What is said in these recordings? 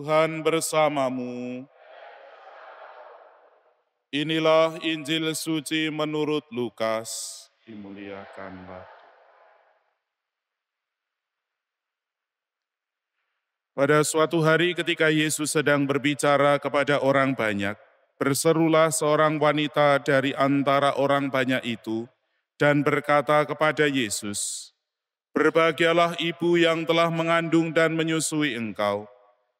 Tuhan bersamamu. Inilah Injil suci menurut Lukas. Dimuliakanlah. Pada suatu hari ketika Yesus sedang berbicara kepada orang banyak, berserulah seorang wanita dari antara orang banyak itu dan berkata kepada Yesus, "Berbahagialah ibu yang telah mengandung dan menyusui engkau."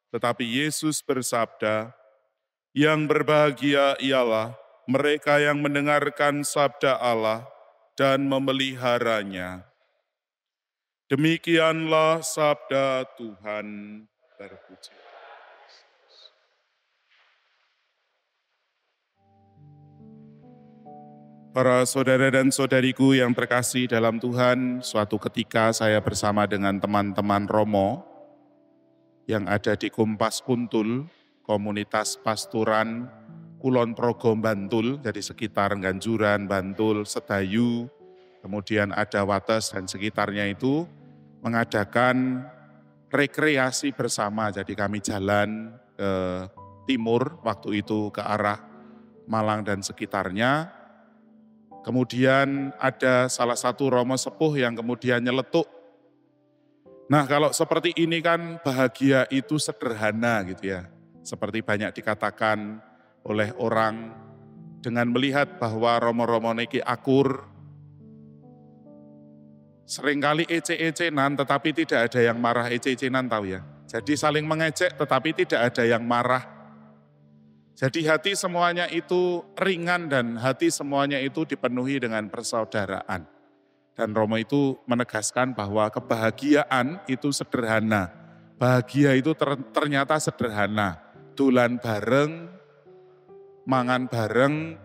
Tetapi Yesus bersabda, "Yang berbahagia ialah mereka yang mendengarkan sabda Allah dan memeliharanya." Demikianlah sabda Tuhan. Terpuji. Para saudara dan saudariku yang terkasih dalam Tuhan, suatu ketika saya bersama dengan teman-teman Romo yang ada di Kumpas Kuntul, komunitas pasturan Kulon Progo Bantul, jadi sekitar Ganjuran, Bantul, Sedayu, kemudian ada Wates dan sekitarnya itu mengadakan rekreasi bersama. Jadi kami jalan ke timur, waktu itu ke arah Malang dan sekitarnya. Kemudian ada salah satu Romo Sepuh yang kemudian nyeletuk. Nah, kalau seperti ini kan bahagia itu sederhana gitu ya. Seperti banyak dikatakan oleh orang dengan melihat bahwa Romo-Romo niki akur, seringkali ece-ecenan tetapi tidak ada yang marah ece-ecenan tahu ya. Jadi saling mengejek tetapi tidak ada yang marah. Jadi hati semuanya itu ringan dan hati semuanya itu dipenuhi dengan persaudaraan. Dan Romo itu menegaskan bahwa kebahagiaan itu sederhana. Bahagia itu ternyata sederhana. Dolan bareng, mangan bareng,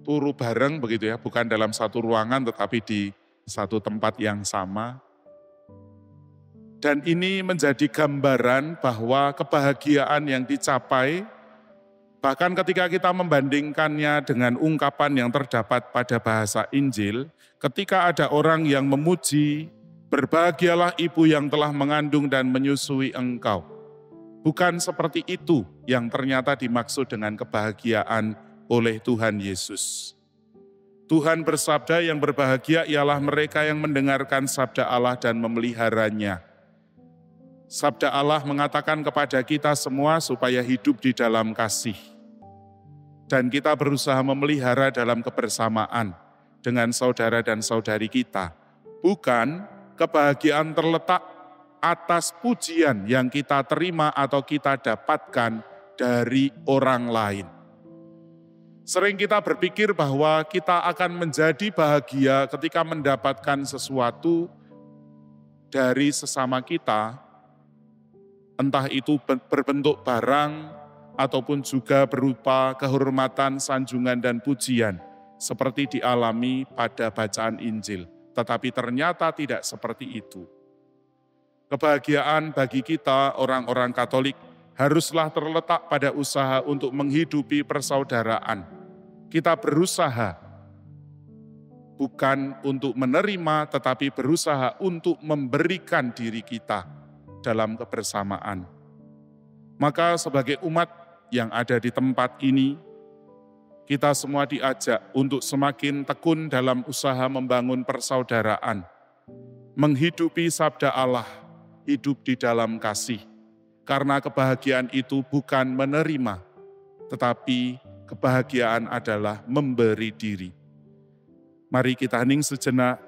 turu bareng begitu ya. Bukan dalam satu ruangan tetapi di satu tempat yang sama. Dan ini menjadi gambaran bahwa kebahagiaan yang dicapai, bahkan ketika kita membandingkannya dengan ungkapan yang terdapat pada bahasa Injil, ketika ada orang yang memuji, "Berbahagialah ibu yang telah mengandung dan menyusui engkau." Bukan seperti itu yang ternyata dimaksud dengan kebahagiaan oleh Tuhan Yesus. Tuhan bersabda, yang berbahagia ialah mereka yang mendengarkan sabda Allah dan memeliharanya. Sabda Allah mengatakan kepada kita semua supaya hidup di dalam kasih. Dan kita berusaha memelihara dalam kebersamaan dengan saudara dan saudari kita. Bukan kebahagiaan terletak atas pujian yang kita terima atau kita dapatkan dari orang lain. Sering kita berpikir bahwa kita akan menjadi bahagia ketika mendapatkan sesuatu dari sesama kita, entah itu berbentuk barang ataupun juga berupa kehormatan, sanjungan, dan pujian, seperti dialami pada bacaan Injil. Tetapi ternyata tidak seperti itu. Kebahagiaan bagi kita orang-orang Katolik haruslah terletak pada usaha untuk menghidupi persaudaraan. Kita berusaha bukan untuk menerima, tetapi berusaha untuk memberikan diri kita dalam kebersamaan. Maka sebagai umat yang ada di tempat ini, kita semua diajak untuk semakin tekun dalam usaha membangun persaudaraan, menghidupi sabda Allah, hidup di dalam kasih. Karena kebahagiaan itu bukan menerima, tetapi kebahagiaan adalah memberi diri. Mari kita hening sejenak,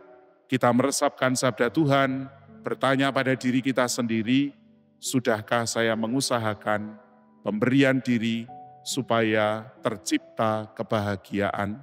kita meresapkan sabda Tuhan, bertanya pada diri kita sendiri, sudahkah saya mengusahakan pemberian diri supaya tercipta kebahagiaan?